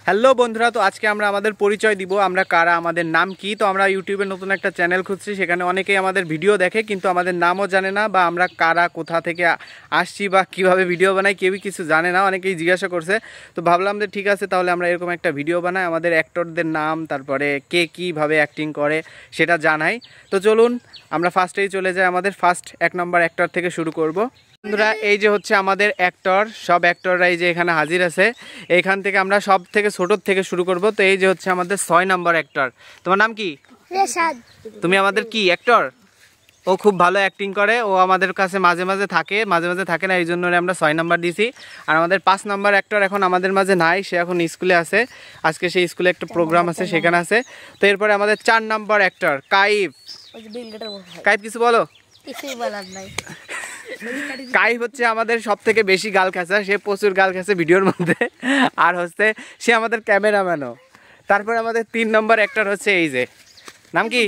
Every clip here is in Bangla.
হ্যালো বন্ধুরা, তো আজকে আমরা আমাদের পরিচয় দিব, আমরা কারা, আমাদের নাম কি। তো আমরা ইউটিউবে নতুন একটা চ্যানেল খুঁজছি, সেখানে অনেকেই আমাদের ভিডিও দেখে কিন্তু আমাদের নামও জানে না, বা আমরা কারা, কোথা থেকে আসছি বা কিভাবে ভিডিও বানাই কেউই কিছু জানে না, অনেকেই জিজ্ঞাসা করছে। তো ভাবলাম যে ঠিক আছে, তাহলে আমরা এরকম একটা ভিডিও বানাই, আমাদের অ্যাক্টরদের নাম, তারপরে কে কীভাবে অ্যাক্টিং করে সেটা জানাই। তো চলুন আমরা ফার্স্টেই চলে যাই, আমাদের ফার্স্ট 1 নম্বর অ্যাক্টর থেকে শুরু করব। বন্ধুরা, এই যে হচ্ছে আমাদের অ্যাক্টর, সব অ্যাক্টররা এই যে এখানে হাজির আছে। এইখান থেকে আমরা সব থেকে ছোটোর থেকে শুরু করব। তো এই যে হচ্ছে আমাদের 6 নম্বর অ্যাক্টর। তোমার নাম কি? রেশাদ। তুমি আমাদের কি অ্যাক্টর? ও খুব ভালো অ্যাক্টিং করে, ও আমাদের কাছে মাঝে মাঝে থাকে, মাঝে মাঝে থাকে না, এই জন্য আমরা 6 নম্বর দিয়েছি। আর আমাদের 5 নম্বর অ্যাক্টর এখন আমাদের মাঝে নাই, সে এখন স্কুলে আছে, আজকে সেই স্কুলে একটা প্রোগ্রাম আছে, সেখানে আছে। তো এরপরে আমাদের 4 নম্বর অ্যাক্টর কাইফ। কাইফ কিছু বলো। কিছুই বলার নাই। কাইফ হচ্ছে আমাদের সব থেকে বেশি গাল খেঁচা, সে প্রচুর গাল খেঁচে ভিডিওর মধ্যে, আর হচ্ছে সে আমাদের ক্যামেরাম্যানও। তারপরে আমাদের 3 নম্বর অ্যাক্টর হচ্ছে এই যে, নাম কি?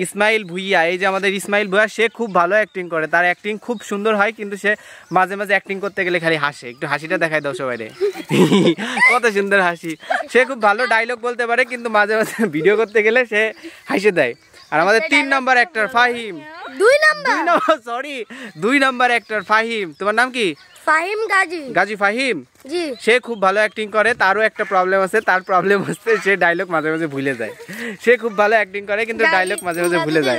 ইসমাইল ভুইয়া। এই যে আমাদের ইসমাইল ভুইয়া, সে খুব ভালো অ্যাক্টিং করে, তার অ্যাক্টিং খুব সুন্দর হয়, কিন্তু সে মাঝে মাঝে অ্যাক্টিং করতে গেলে খালি হাসে। একটু হাসিটা দেখায় দাও সবাই, কত সুন্দর হাসি। সে খুব ভালো ডায়লগ বলতে পারে, কিন্তু মাঝে মাঝে ভিডিও করতে গেলে সে হাসে দেয়। আর আমাদের 3 নম্বর অ্যাক্টর ফাহিম। 2 নম্বর অ্যাক্টর ফাহিম। তোমার নাম কি? ফাহিম গাজী। গাজী ফাহিম। জি। সে খুব ভালো অ্যাক্টিং করে, তারও একটা প্রবলেম আছে, তার প্রবলেম হচ্ছে সে ডায়লগ মাঝে মাঝে ভুলে যায়। সে খুব ভালো অ্যাক্টিং করে, কিন্তু ডায়লগ মাঝে মাঝে ভুলে যায়।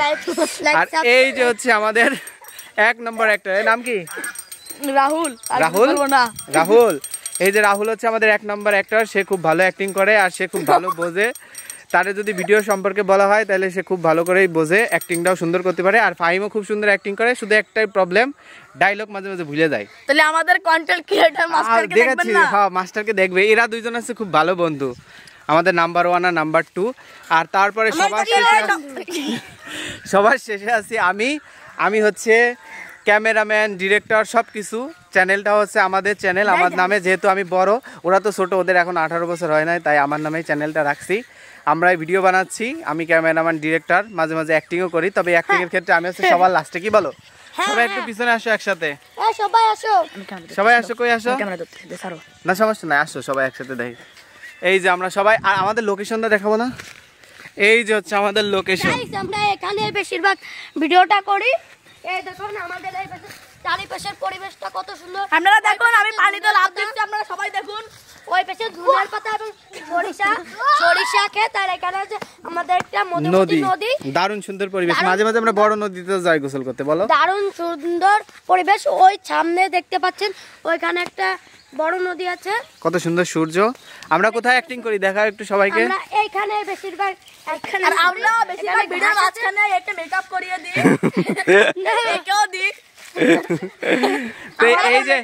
আর এই যে হচ্ছে আমাদের 1 নম্বর অ্যাক্টর, এর নাম কি? রাহুল। রাহুল। এই যে রাহুল হচ্ছে আমাদের 1 নম্বর অ্যাক্টর, সে খুব ভালো অ্যাক্টিং করে, আর সে খুব ভালো বোঝে। তারে যদি ভিডিও সম্পর্কে বলা হয় তাহলে সে খুব ভালো করেই বোঝে, অ্যাক্টিংটাও সুন্দর করতে পারে। আর ফাহিমও খুব সুন্দর অ্যাক্টিং করে, শুধু একটাই প্রবলেম, ডায়লগ মাঝে মাঝে ভুলে যায়। তাহলে আমাদের কন্টেন্ট ক্রিয়েটর মাস্টারকে দেখবেন না? হ্যাঁ, মাস্টারকে দেখবে। এরা দুইজন আছে খুব ভালো বন্ধু, আমাদের নাম্বার 1 আর নাম্বার 2। আর তারপরে সবার শেষে আছি আমি হচ্ছে ক্যামেরাম্যান, ডিরেক্টর, সব কিছু। চ্যানেলটা হচ্ছে আমাদের চ্যানেল, আমার নামে, যেহেতু আমি বড়, ওরা তো ছোট, ওদের এখন 18 বছর হয় নাই, তাই আমার নামেই চ্যানেলটা রাখছি। আমরাই ভিডিও বানাচ্ছি, আমি ক্যামেরাম্যান, ডিরেক্টর, মাঝে মাঝে অ্যাক্টিংও করি। তবে অ্যাক্টিং এর ক্ষেত্রে আমি হচ্ছে সবার লাস্টে। কি বলো? সবাই একটু পিছনে আসো একসাথে। সবাই আসো। কই আসো? না সমস্যা নাই, আসো সবাই একসাথে দেখি। এই যে আমরা সবাই, আর আমাদের লোকেশনটা দেখাবো না? এই যে হচ্ছে আমাদের লোকেশন। আমরা এখানে বেশিরভাগ ভিডিওটা করি। এই দেখুন আমাদের এই চারিপাশের পরিবেশটা কত সুন্দর। আপনারা দেখুন, আমি পানিতে লাফ দিচ্ছি, আপনারা সবাই দেখুন। ওই পাশে ধুলার পাতা এবং সরিষা ক্ষেত, আর এখানে আছে আমাদের একটা নদী। দারুণ সুন্দর পরিবেশ, মাঝে মাঝে আমরা বড় নদীতে যাই গোসল করতে। বলো। দারুণ সুন্দর পরিবেশ। ওই সামনে দেখতে পাচ্ছেন ওইখানে একটা বড় নদী আছে, কত সুন্দর সূর্য। আমরা কোথায় অ্যাক্টিং করি দেখা একটু সবাইকে। আমরা এইখানে বেশিরভাগ, আর আমরা বেশিরভাগ ভিডিওর মাঝখানে একটা মেকআপ করিয়ে দিই, একেও দিই। এই যে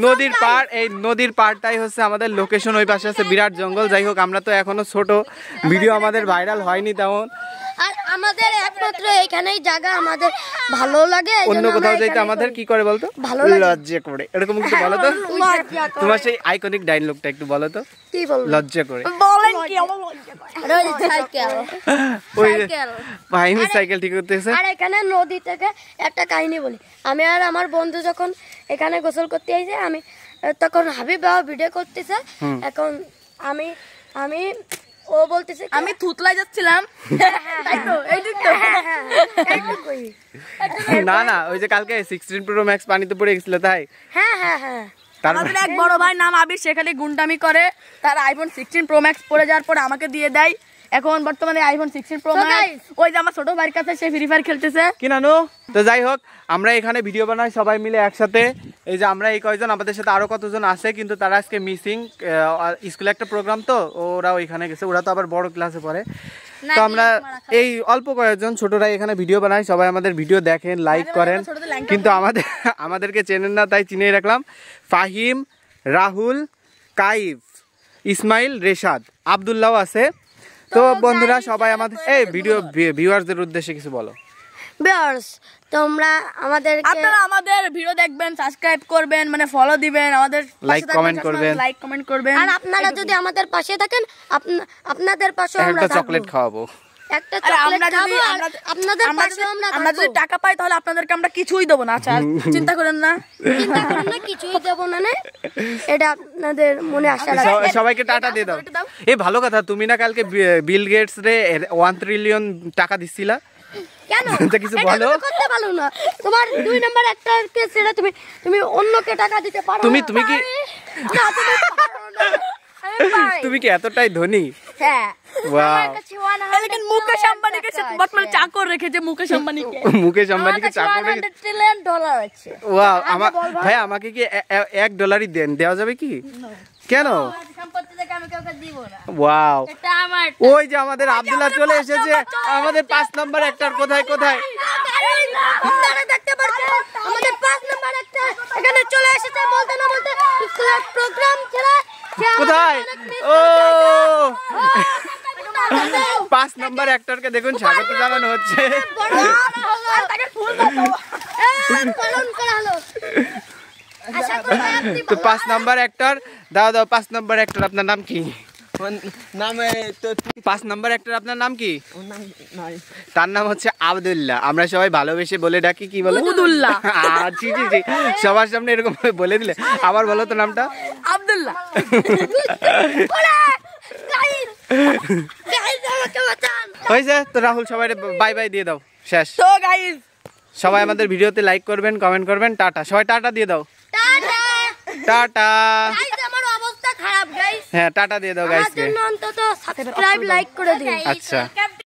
নদীর পাড়, এই নদীর পাড়টাই হচ্ছে আমাদের লোকেশন। ওই পাশে আছে বিরাট জঙ্গল। যাই হোক, আমরা তো এখনো ছোট, ভিডিও আমাদের ভাইরাল হয়নি তেমন। আর আমাদের একমাত্র এইখানেই জায়গা আমাদের ভালো লাগে। অন্য কোথাও যাইতে আমাদের কি করে বলতো? ভালো লাগে, লজ্জা করে। এরকম কিছু বলো তো, তোমার সেই আইকনিক ডায়লগটা একটু বলো তো। কি বলবো? লজ্জা করে বলেন কি? সাইকেল। ওই ভাইমি সাইকেল ঠিক করতেছে। আর এখানে নদী থেকে একটা কাহিনী বলি। আমি আর আমার বন্ধু যখন এখানে গোসল করতে আইছে, আমি তখন হাবিব বাবা ভিডিও করতেছে। এখন আমি ও বলতেছে আমি থুতলাই যাচ্ছিলাম, তাই তো? না, ওই যে কালকে 16 Pro Max পানিতে পড়ে গেছিল, তাই? হ্যাঁ। আমাদের এক বড় ভাই নাম আবির, সে খালি গুন্ডামি করে। তার আইফোন 16 Pro Max পড়ে যাওয়ার পর আমাকে দিয়ে দেয়। এখন বর্তমানে আইফোন 16 Pro Max ওই যে আমার ছোট ভাইয়ের কাছে, সে ফ্রি ফায়ার খেলতেছে। কি নানু? তো যাই হোক, আমরা এখানে ভিডিও বানাই সবাই মিলে একসাথে। এই যে আমরা এই কয়জন, আমাদের সাথে আরো কতজন আছে, কিন্তু তারা আজকে মিসিং। স্কুলে একটা প্রোগ্রাম, তো ওরা ওইখানে গেছে, ওরা তো আবার বড় ক্লাসে পড়ে। তো আমরা এই অল্প কয়েকজন ছোটরা এখানে ভিডিও বানাই, সবাই আমাদের ভিডিও দেখেন, লাইক করেন, কিন্তু আমাদেরকে চেনেন না, তাই চিনিয়ে রাখলাম। ফাহিম, রাহুল, কাইফ, ইসমাইল, রেশাদ, আব্দুল্লাহ আছে। তো বন্ধুরা সবাই আমাদের এই ভিডিও ভিউয়ারদের উদ্দেশ্যে কিছু বলো। ভিউয়ার্স, তোমরা আমাদের ভিডিও দেখবেন, সাবস্ক্রাইব করবেন, মানে ফলো দিবেন, আমাদের লাইক কমেন্ট করবেন। আর আপনারা যদি আমাদের পাশে থাকেন, আপনাদের পাশে আমরা একটা চকলেট খাওয়াবো। একটা চকলেট খাবো আর আপনাদের পাশে আমরা যদি টাকা পাই তাহলে আপনাদেরকে আমরা কিছুই দেবো না। আচ্ছা চিন্তা করেন না, কিছুই দেবো না। এটা আপনাদের মনে আশা রাখবেন। সবাইকে টাটা দিয়ে দাও। এই ভালো কথা, তুমি না কালকে বিল গেটস রে 1 ট্রিলিয়ন টাকা দিছিলা, কেন কিছু বলো। করতে পারো না, তোমার 2 নাম্বার একটাকে ছেড়ে তুমি অন্যকে টাকা দিতে পারো। তুমি কি না, তুমি পারো না। তুমি কি এতটাই ধনী? হ্যাঁ, ওয়াও। लेकिन मुकेश अंबानी के বর্তমানে চাকর রেখেছে মুকেশ আম্বানিকে। মুকেশ আম্বানিকে চাকর রেখেছে। $100 ট্রিলিয়ন আছে। ওয়াও, ভাই আমাকে কি $1 দেওয়া যাবে কি? কেন? সম্পত্তি থেকে আমি কাউকে দিব না। ওয়াও, এটা আমার। ওই যে আমাদের আব্দুল্লাহ চলে এসেছে। আমাদের 5 নম্বর একটার কোথায়? আপনারা দেখতে পাচ্ছেন আমাদের 5 নাম্বার একটা এখানে চলে এসেছে। বলতে না বলতে স্কুলের প্রোগ্রাম ছেড়ে কোথায়? ও 5 নম্বর একটারকে দেখুন স্বাগত জানানো হচ্ছে। পালন করা হলো। আশা করি আপনি তো 5 নম্বর একটার দাও 5 নম্বর একটার আপনার নাম কি? নাম তো 5 নম্বর একটার আপনার নাম কি? তার নাম হচ্ছে আব্দুল্লাহ। আমরা সবাই ভালোবেসে বলে ডাকি, কি বলে? উদুল্লাহ। জি জি জি, সবার সামনে এরকম বলে দিলে। আবার বলো তো নামটা। আব্দুল্লাহ। হয়েছে তো রাহুল, সবাই বাই বাই দিয়ে দাও, শেষ। তো গাইস সবাই আমাদের ভিডিওতে লাইক করবেন, কমেন্ট করবেন, টাটা। সবাই টাটা দিয়ে দাও, টাটা। আমার অবস্থা খারাপ গাইস। হ্যাঁ টাটা দিয়ে দাও গাইস। অন্তত সাবস্ক্রাইব লাইক করে দিন। আচ্ছা।